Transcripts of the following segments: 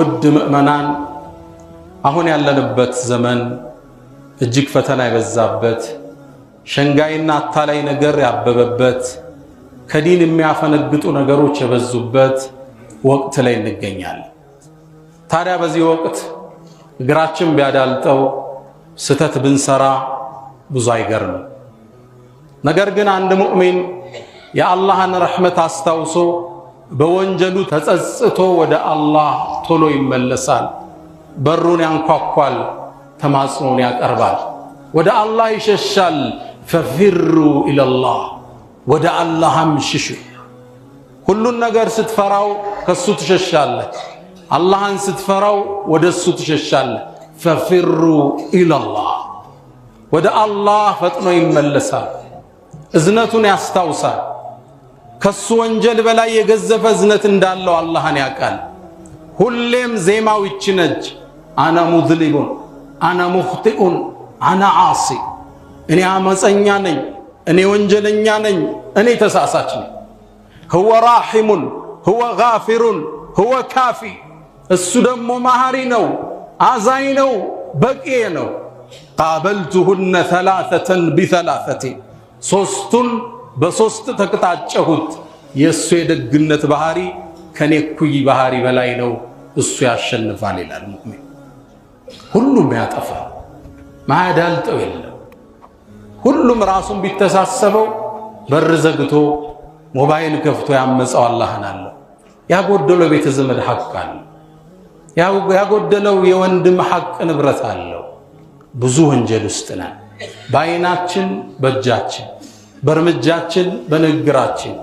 ውድ ምእመናን አሁን ያለንበት ዘመን እጅግ ፈተና የበዛበት ሸንጋይና አታላይ ነገር ያበበበት ከዲን የሚያፈነግጡ ነገሮች የበዙበት ወቅት ላይ እንገኛለን። ታዲያ በዚህ ወቅት እግራችን ቢያዳልጠው ስተት ብንሰራ ብዙ አይገርም። ነገር ግን አንድ ሙእሚን የአላህን ረሕመት አስታውሶ በወንጀሉ ተጸጽቶ ወደ አላህ ቶሎ ይመለሳል። በሩን ያንኳኳል፣ ተማጽኖን ያቀርባል፣ ወደ አላህ ይሸሻል። ፈፊሩ ኢለላህ፣ ወደ አላህም ሽሹ። ሁሉን ነገር ስትፈራው ከሱ ትሸሻለህ፣ አላህን ስትፈራው ወደሱ ትሸሻለህ። ፈፊሩ ኢለላህ፣ ወደ አላህ ፈጥኖ ይመለሳል፣ እዝነቱን ያስታውሳል። ከሱ ወንጀል በላይ የገዘፈ እዝነት እንዳለው አላህን ያውቃል። ሁሌም ዜማው ይች ነች፣ አና ሙዝሊቡን አና ሙኽጢኡን አና ዓሲ፣ እኔ አመፀኛ ነኝ፣ እኔ ወንጀለኛ ነኝ፣ እኔ ተሳሳች ነኝ። ሁወ ራሒሙን ሁወ ጋፊሩን ሁወ ካፊ፣ እሱ ደግሞ መሐሪ ነው፣ አዛኝ ነው፣ በቂዬ ነው። ቃበልቱሁነ ሰላሰተን ቢሰላሰቴ፣ ሶስቱን በሶስት ተቅጣጨሁት። የእሱ የደግነት ባህሪ ከኔ እኩይ ባህሪ በላይ ነው፣ እሱ ያሸንፋል ይላል ሙእሚን። ሁሉም ያጠፋ ማያዳልጠው የለም። ሁሉም ራሱን ቢተሳሰበው በር ዘግቶ ሞባይል ከፍቶ ያመፀው አላህን አለው። ያጎደለው ቤተ ዘመድ ሐቅ አለው፣ ያጎደለው የወንድም ሐቅ ንብረት አለው። ብዙ ወንጀል ውስጥ ነን። በአይናችን በእጃችን በእርምጃችን በንግግራችን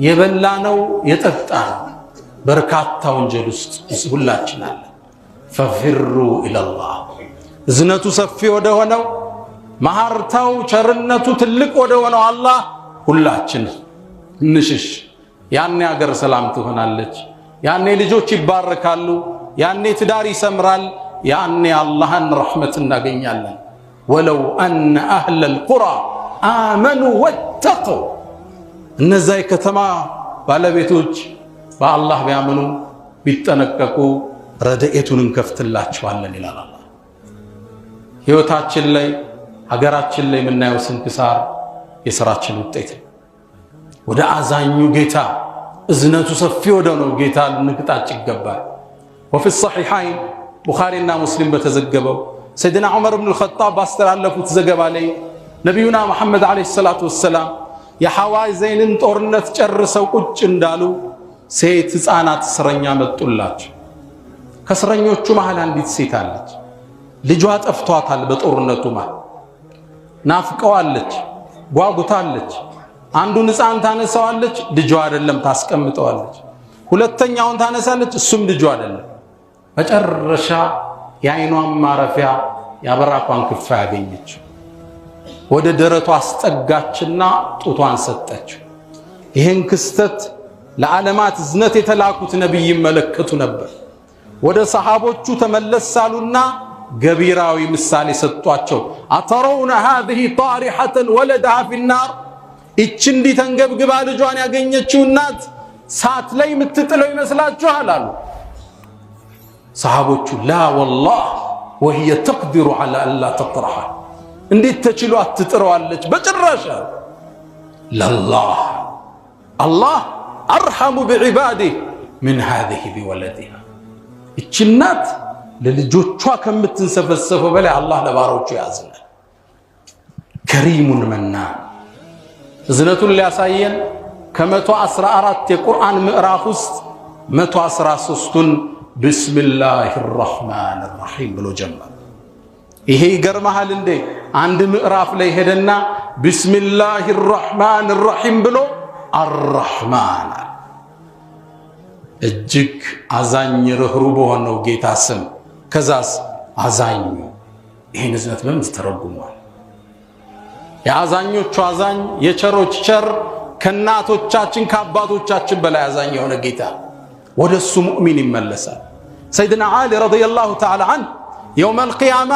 የበላነው የጠጣነው በርካታ ወንጀል ውስጥ ሁላችን አለ። ፈፊሩ ኢለላህ፣ እዝነቱ ሰፊ ወደ ሆነው መሐርታው ቸርነቱ ትልቅ ወደ ሆነው አላህ ሁላችን እንሽሽ። ያኔ አገር ሰላም ትሆናለች፣ ያኔ ልጆች ይባረካሉ፣ ያኔ ትዳር ይሰምራል፣ ያኔ አላህን ረሕመት እናገኛለን። ወለው አነ አህለል ቁራ አመኑ ወተቁ፣ እነዛ የከተማ ባለቤቶች በአላህ ቢያምኑ ቢጠነቀቁ ረድኤቱን እንከፍትላቸዋለን ይላል አላህ። ሕይወታችን ላይ ሀገራችን ላይ የምናየው ስንክሳር የሥራችን ውጤት ነው። ወደ አዛኙ ጌታ እዝነቱ ሰፊ ወደ ነው ጌታ ልንቅጣጭ ይገባል። ወፊ ሰሒሐይን ቡኻሪና ሙስሊም በተዘገበው ሰይድና ዑመር ብን አልኸጣብ ባስተላለፉት ዘገባ ላይ ነቢዩና መሐመድ ዓለይሂ ሰላቱ ወሰላም የሐዋዘይንን ጦርነት ጨርሰው ቁጭ እንዳሉ ሴት ሕፃናት እስረኛ መጡላቸው። ከእስረኞቹ መሃል አንዲት ሴት አለች። ልጇ ጠፍቷታል። በጦርነቱ መሃል ናፍቀዋለች፣ ጓጉታለች። አንዱን ሕፃን ታነሳዋለች፣ ልጇ አይደለም፣ ታስቀምጠዋለች። ሁለተኛውን ታነሳለች፣ እሱም ልጇ አይደለም። መጨረሻ የአይኗን ማረፊያ ያበራኳን ክፋ ያገኘችው ወደ ደረቷ አስጠጋችና ጡቷን ሰጠችው። ይህን ክስተት ለዓለማት እዝነት የተላኩት ነቢይ ይመለከቱ ነበር። ወደ ሰሃቦቹ ተመለሳሉና ገቢራዊ ምሳሌ ሰጧቸው። አተረውነ ሃዚህ ጣሪሐተን ወለደሃ ፊናር፣ ይች እንዲህ ተንገብግባ ልጇን ያገኘችው እናት ሳት ላይ የምትጥለው ይመስላችኋል አሉ። ሰሃቦቹ ላ ወላህ ወህየ ተቅዲሩ ዐላ አላ ተጥረሐ፣ እንዴት ተችሎ አትጥረዋለች በጭራሽ። ለላህ አላህ አርሐሙ ቢዒባዲህ ምን ሃዚህ ቢወለዲሃ፣ ይች እናት ለልጆቿ ከምትንሰፈሰፈው በላይ አላህ ለባሮቹ ያዝናል። ከሪሙን መናን፣ እዝነቱን ሊያሳየን ከ114 የቁርአን ምዕራፍ ውስጥ 113ቱን ቢስሚላሂ ራሕማን ራሒም ብሎ ጀመረ። ይሄ ይገርመሃል እንዴ! አንድ ምዕራፍ ላይ ሄደና ቢስሚላሂ ራሕማን ራሒም ብሎ አርራሕማን፣ እጅግ አዛኝ ርኅሩህ በሆነው ጌታ ስም። ከዛስ አዛኙ። ይህን እዝነት በምን ተረጉሟል? የአዛኞቹ አዛኝ፣ የቸሮች ቸር፣ ከእናቶቻችን ከአባቶቻችን በላይ አዛኝ የሆነ ጌታ ወደ እሱ ሙእሚን ይመለሳል። ሰይድና ዓሊ ረዲየላሁ ተዓላ ዐንሁ የውመል ቂያማ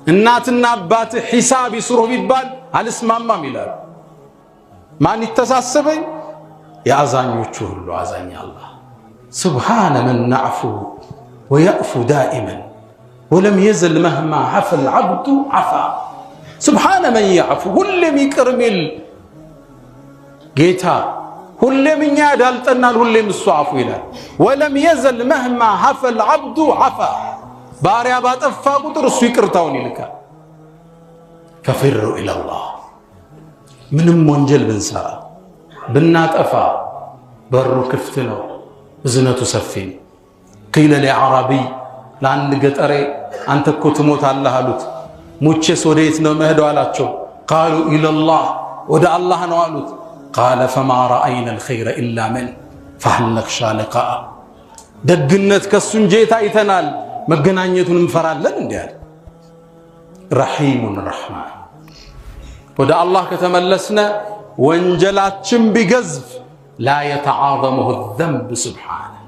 እናትና አባት ሒሳብ ይስሩ ቢባል አልስማማም ይላል። ማን ይተሳሰበኝ? የአዛኞቹ ሁሉ አዛኝ አላህ። ሱብሓነ መን ነዕፉ ويأفو دائما ولم يزل مهما عفى العبد عفا سبحان من يعفو ሁሌም ይቅር ሚል ጌታ ሁሌም እኛ ዳልጠናል ሁሌም እሱ አፉ ይላል ولم يزل مهما عفى العبد عفا ባሪያ ባጠፋ ቁጥር እሱ ይቅርታውን ይልካል ففروا إلى الله ምንም ወንጀል ብንሰራ ብናጠፋ በሩ ክፍት ነው እዝነቱ ሰፊ قيل لعربي ለአንድ ገጠሬ አንተ እኮ ትሞታለህ አሉት ሙቼስ ወዴት ነው መሄደው አላቸው قالوا إلى الله ወደ አላህ ነው አሉት قال فما رأينا الخير إلا من فهل نخشى لقاء ደግነት ከሱ እንጂ አይተናል መገናኘቱን እንፈራለን እንዴ አለ رحيم الرحمن ወደ አላህ ከተመለስነ ወንጀላችን ቢገዝፍ لا يتعاظمه الذنب سبحانه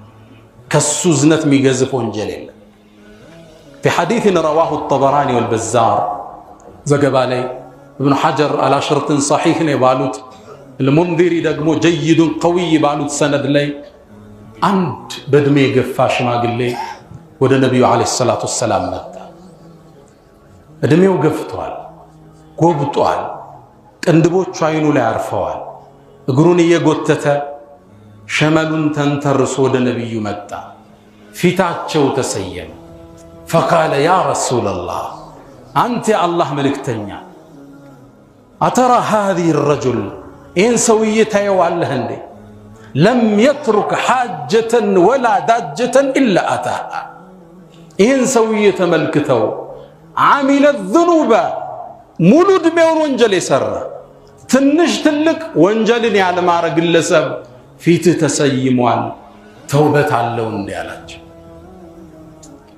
ከሱ ዝነት የሚገዝፍ ወንጀል የለም في حديث رواه الطبراني والبزار زغبا لي ابن حجر على شرط صحيح نبالوت المنذري دغمو جيد قوي بالوت سند لي عند بدمي غفا شماغلي ወደ ነብዩ አለይሂ ሰላቱ ሰላም መጣ እድሜው ገፍቷል ጎብጧል ቅንድቦቹ አይኑ ላይ አርፈዋል እግሩን እየጎተተ ሸመሉን ተንተርሶ ወደ ነብዩ መጣ ፊታቸው ተሰየመ فقال يا رسول الله أنت الله ملكتنيا أترى هذه الرجل إن سويتها يوالله عندي لم يترك حاجة ولا داجة إلا أتاها إن سويت ملكته عمل الذنوب مولود ميور وانجل يسر تنش تلك وانجلني على ما رجل لسب في تتسيموان توبة اللون ديالك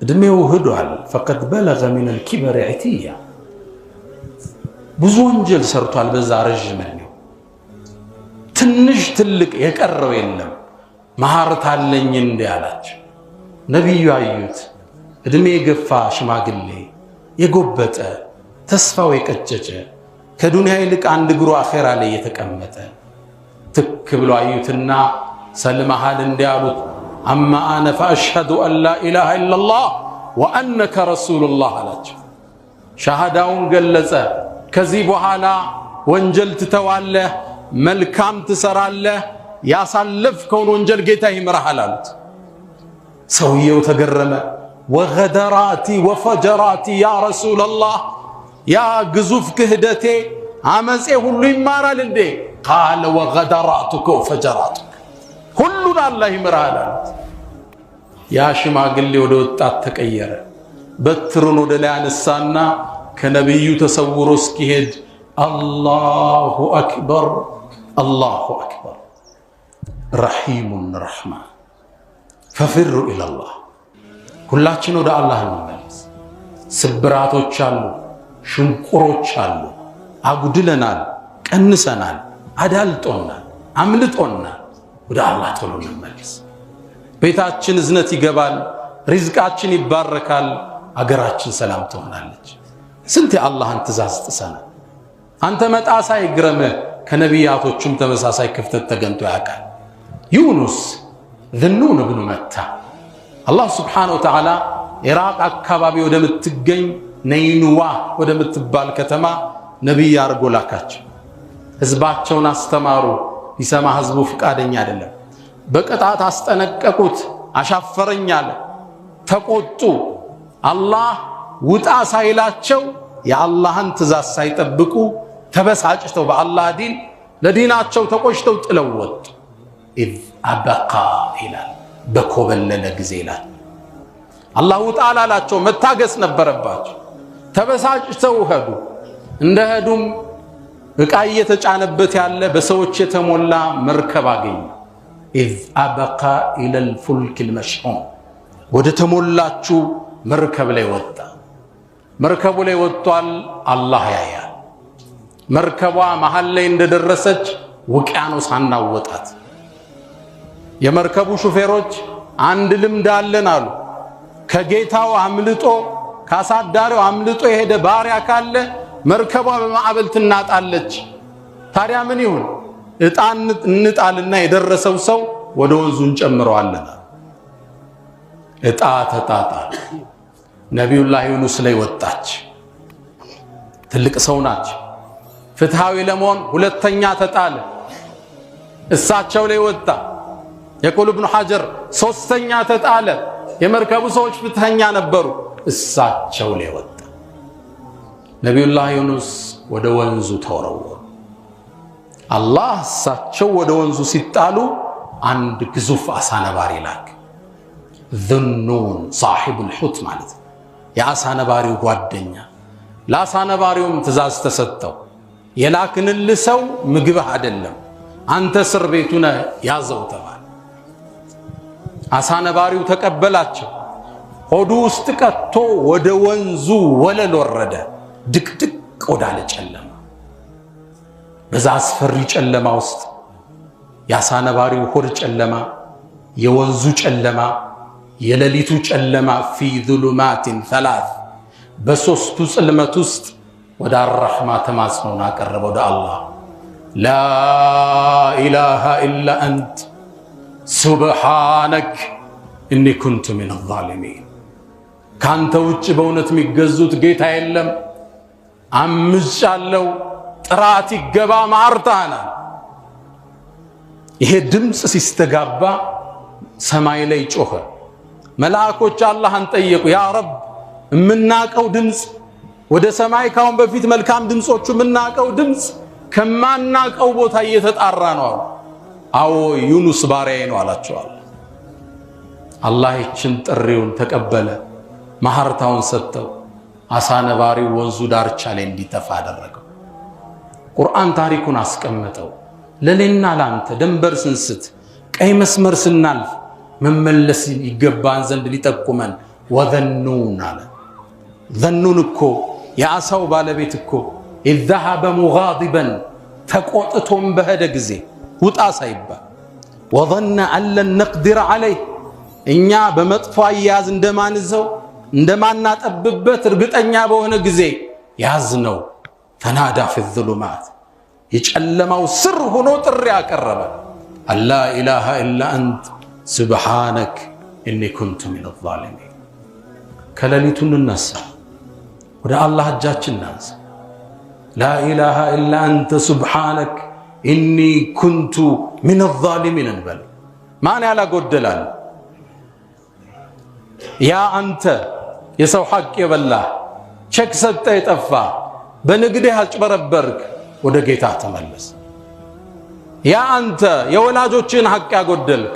እድሜው ሄዷል فقد بلغ من الكبر عتيا ብዙ ወንጀል ሰርቷል በዛ ረጅም ነው ትንሽ ትልቅ የቀረው የለም መሐረት አለኝ እንደ ያላችሁ ነብዩ አዩት እድሜ የገፋ ሽማግሌ የጎበጠ ተስፋው የቀጨጨ ከዱንያ ይልቅ አንድ እግሩ አኺራ ላይ የተቀመጠ ትክ ብሎ አዩትና ሰልመሃል እንደ ያሉት أما أنا فأشهد أن لا إله إلا الله وأنك رسول الله عليك شهداون قلزة كذب حالا وانجل تتوالى ملكام تسرالة يا صلف كون وانجل قيته مرحلات سويه وتقرم وغدراتي وفجراتي يا رسول الله يا قزوف كهدتي عمزي هلو يمارا لندي قال وغدراتك وفجراتك كلنا الله يمرالنا يا ሽማግሌ ወደ ወጣት ተቀየረ በትሩን ወደ ላይ አነሳና ከነብዩ ተሰውሮ እስኪሄድ አላሁ አክበር አላሁ አክበር رحيم الرحمن ففروا الى الله ሁላችን ወደ አላህ እንመለስ ስብራቶች አሉ ሽንቁሮች አሉ አጉድለናል ቀንሰናል አዳልጦናል አምልጦናል ወደ አላህ ቶሎ እንመለስ ቤታችን እዝነት ይገባል ሪዝቃችን ይባረካል አገራችን ሰላም ትሆናለች ስንት የአላህን ትእዛዝ ጥሰናል አንተ መጣሳ ይግረምህ ከነቢያቶቹም ተመሳሳይ ክፍተት ተገንቶ ያውቃል ዩኑስ ذنون ابن متى الله سبحانه وتعالى ኢራቅ አካባቢ ወደምትገኝ ነይኑዋ ወደምትባል ከተማ ነብይ አርጎ ላካቸው ህዝባቸውን አስተማሩ ይሰማ ህዝቡ ፍቃደኛ አይደለም በቅጣት አስጠነቀቁት አሻፈረኛል ተቆጡ አላህ ውጣ ሳይላቸው የአላህን ትእዛዝ ሳይጠብቁ ተበሳጭተው በአላህ ዲን ለዲናቸው ተቆሽተው ጥለው ወጡ إذ أبقى إلى بكوبلل جزيلات الله تعالى لا تشوف متاجس نبربات تبساج سوهدو عندهدم بكاية تجانبت على بسوتش تمولا مركباجي إذ أبقى إلى الفلك المشحون ودتمولا تشو مركب لي وطا مركب لي وطال الله يا مركبوا محلين درسج وكانوا صنع وطات የመርከቡ ሹፌሮች አንድ ልምድ አለን አሉ ከጌታው አምልጦ ካሳዳሪው አምልጦ የሄደ ባሪያ ካለ መርከቧ በማዕበል ትናጣለች ታዲያ ምን ይሁን እጣን እንጣልና የደረሰው ሰው ወደ ወንዙን ጨምረዋልና እጣ ተጣጣሉ። ነቢዩላህ ዩኑስ ላይ ወጣች። ትልቅ ሰው ናቸው። ፍትሃዊ ለመሆን ሁለተኛ ተጣለ። እሳቸው ላይ ወጣ። የቁል ኢብኑ ሐጀር ሶስተኛ ተጣለ። የመርከቡ ሰዎች ፍትሃኛ ነበሩ። እሳቸው ላይ ወጣ። ነቢዩላህ ዩኑስ ወደ ወንዙ ተወረወሩ። አላህ እሳቸው ወደ ወንዙ ሲጣሉ አንድ ግዙፍ አሳ ነባሪ ላክ። ዙኑን ሳሒቡል ሑት ማለት ነው፣ የአሳ ነባሪው ጓደኛ። ለአሳ ነባሪውም ትእዛዝ ተሰጠው። የላክንልህ ሰው ምግብህ አይደለም፣ አንተ እስር ቤቱ ነህ፣ ያዘው ተባለ። አሳ ነባሪው ተቀበላቸው። ሆዱ ውስጥ ቀጥቶ ወደ ወንዙ ወለል ወረደ። ድቅድቅ ወዳለ ጨለማ። በዛ አስፈሪ ጨለማ ውስጥ የአሳ ነባሪው ሆድ ጨለማ፣ የወንዙ ጨለማ፣ የሌሊቱ ጨለማ ፊ ዙሉማቲን ሰላስ በሶስቱ ጽልመት ውስጥ ወደ አርረሕማ ተማጽኖን አቀረበ ወደ አላህ። ላ ኢላሃ ኢላ አንት ሱብሓነክ እኒ ኩንቱ ሚነ ዛሊሚን። ካንተ ውጭ በእውነት የሚገዙት ጌታ የለም፣ አምጫለሁ፣ ጥራት ይገባ ማርታና። ይሄ ድምፅ ሲስተጋባ ሰማይ ላይ ጮኸ። መላእኮች አላህን ጠየቁ፣ ያ ረብ የምናቀው ድምፅ ወደ ሰማይ ካሁን በፊት መልካም ድምፆቹ የምናቀው ድምፅ ከማናቀው ቦታ እየተጣራ ነው አሉ። አዎ ዩኑስ ባሪያዬ ነው አላቸዋል። አላህ ይችን ጥሪውን ተቀበለ፣ ማህርታውን ሰጠው። አሳ ነባሪው ወንዙ ዳርቻ ላይ እንዲተፋ አደረገው። ቁርአን ታሪኩን አስቀመጠው። ለሌና ላንተ ደንበር ስንስት ቀይ መስመር ስናልፍ መመለስ ይገባን ዘንድ ሊጠቁመን ወዘኑን አለ። ዘኑን እኮ የአሳው ባለቤት እኮ ኢዘሃበ ሙጋዲበን ተቆጥቶም በሄደ ጊዜ ውጣ ሳይባል ወظن أن لن نقدر عليه እኛ በመጥፎ አያያዝ እንደማንዘው እንደማናጠብበት እርግጠኛ በሆነ ጊዜ ያዝነው። ፈናዳ ፊ الظሉማት የጨለማው ስር ሆኖ ጥሪ ያቀረበ አላ ኢላሃ ኢላ አንት ሱብሓነክ ኢኒ ኩንቱ ሚነ ዛሊሚን። ከሌሊቱ እንነሳ፣ ወደ አላህ እጃችን እናንሳ። ላ ኢላሃ ኢላ አንተ ሱብሓነክ ኢኒ ኩንቱ ሚነ ዛሊሚን እንበል። ማን ያላጎደላል? ያ አንተ የሰው ሐቅ የበላህ ቸክ ሰጠ የጠፋ በንግድህ አጭበረበርክ፣ ወደ ጌታ ተመለስ። ያ አንተ የወላጆችን ሐቅ ያጎደልክ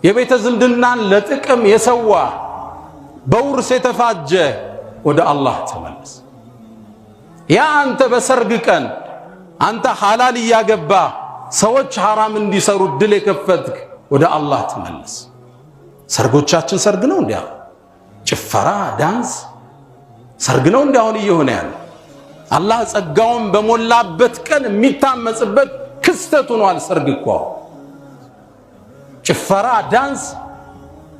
የቤተ ዝምድናን ለጥቅም የሰዋ በውርስ የተፋጀ፣ ወደ አላህ ተመለስ። ያ አንተ በሰርግ ቀን አንተ ሐላል እያገባ ሰዎች ሐራም እንዲሰሩ ድል የከፈትክ፣ ወደ አላህ ተመለስ። ሰርጎቻችን ሰርግ ነው እንዴ? ጭፈራ ዳንስ ሰርግ ነው እንዴ አሁን እየሆነ ያለ? አላህ ጸጋውን በሞላበት ቀን የሚታመጽበት ክስተት ሆኗል። ሰርግ እኮ ጭፈራ ዳንስ።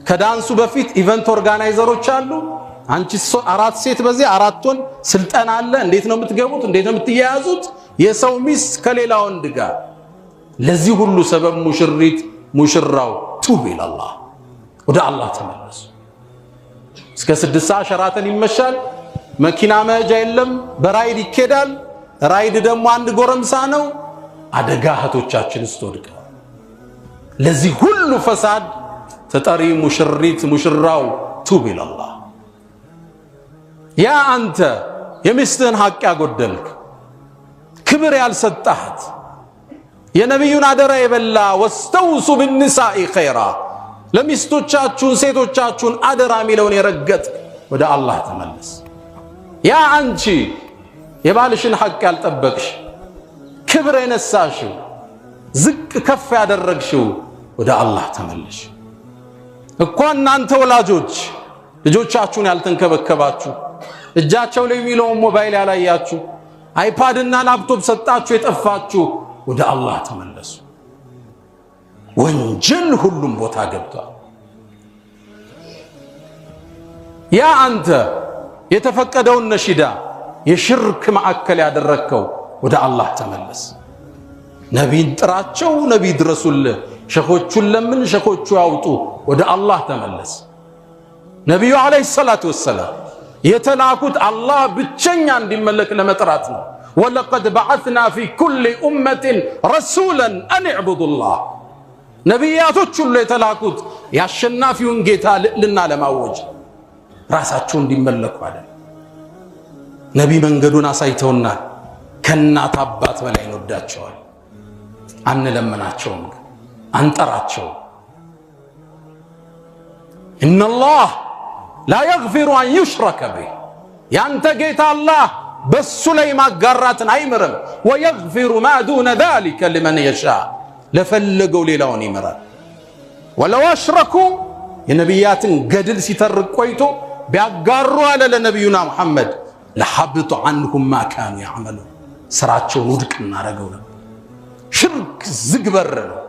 ከዳንሱ በፊት ኢቨንት ኦርጋናይዘሮች አሉ። አንቺ አራት ሴት በዚህ አራት ወንድ ስልጠና አለ። እንዴት ነው የምትገቡት? እንዴት ነው የምትያያዙት? የሰው ሚስት ከሌላ ወንድ ጋር። ለዚህ ሁሉ ሰበብ ሙሽሪት ሙሽራው ቱብ ኢላላህ፣ ወደ አላህ ተመለሱ። እስከ 6 ሰዓት ሸራተን ይመሻል። መኪና መሄጃ የለም፣ በራይድ ይኬዳል። ራይድ ደግሞ አንድ ጎረምሳ ነው። አደጋ እህቶቻችን ስትወድቀው። ለዚህ ሁሉ ፈሳድ ተጠሪ ሙሽሪት ሙሽራው ቱብ ኢላላህ። ያ አንተ የሚስትህን ሐቅ ያጎደልክ፣ ክብር ያልሰጣት፣ የነቢዩን አደራ የበላ ወስተውሱ ብንሳኢ ኸይራ፣ ለሚስቶቻችሁን ሴቶቻችሁን አደራ የሚለውን የረገጥ፣ ወደ አላህ ተመለስ። ያ አንቺ የባልሽን ሐቅ ያልጠበቅሽ፣ ክብር የነሳሽው፣ ዝቅ ከፍ ያደረግሽው፣ ወደ አላህ ተመለሽ። እኮ እናንተ ወላጆች ልጆቻችሁን ያልተንከበከባችሁ፣ እጃቸው ላይ የሚለውን ሞባይል ያላያችሁ፣ አይፓድ እና ላፕቶፕ ሰጣችሁ የጠፋችሁ፣ ወደ አላህ ተመለሱ። ወንጀል ሁሉም ቦታ ገብቷል። ያ አንተ የተፈቀደውን ነሺዳ የሽርክ ማዕከል ያደረግከው፣ ወደ አላህ ተመለስ። ነቢይን ጥራቸው፣ ነቢይ ድረሱልህ፣ ሸኾቹን ለምን ሸኾቹ ያውጡ፣ ወደ አላህ ተመለስ። ነቢዩ ዓለይሂ ሰላቱ ወሰላም የተላኩት አላህ ብቸኛ እንዲመለክ ለመጥራት ነው። ወለቀድ በዐስና ፊ ኩሊ ኡመትን ረሱላን አን ዕቡዱላህ። ነቢያቶች ሁሉ የተላኩት የአሸናፊውን ጌታ ልዕልና ለማወጅ ራሳቸው እንዲመለኩ አለ። ነቢ መንገዱን አሳይተውናል። ከእናት አባት በላይ እንወዳቸዋል። አንለምናቸውም፣ አንጠራቸው። ኢነላህ ላ የግፊሩ አን ዩሽረከ ቢህ። ያንተ ጌታ አላህ በሱ ላይ ማጋራትን አይምርም። ወየግፊሩ ማ ዱነ ዛሊከ ሊመን የሻእ፣ ለፈለገው ሌላውን ይምራል። ወለው አሽረኩ፣ የነቢያትን ገድል ሲተርቅ ቆይቶ ቢያጋሩ አለ ለነቢዩና ሙሐመድ ለሐብጡ ዐንሁም ማ ካኑ ያዕመሉን፣ ስራቸውን ውድቅ እናደረገው ነበር። ሽርክ ዝግበር ነው።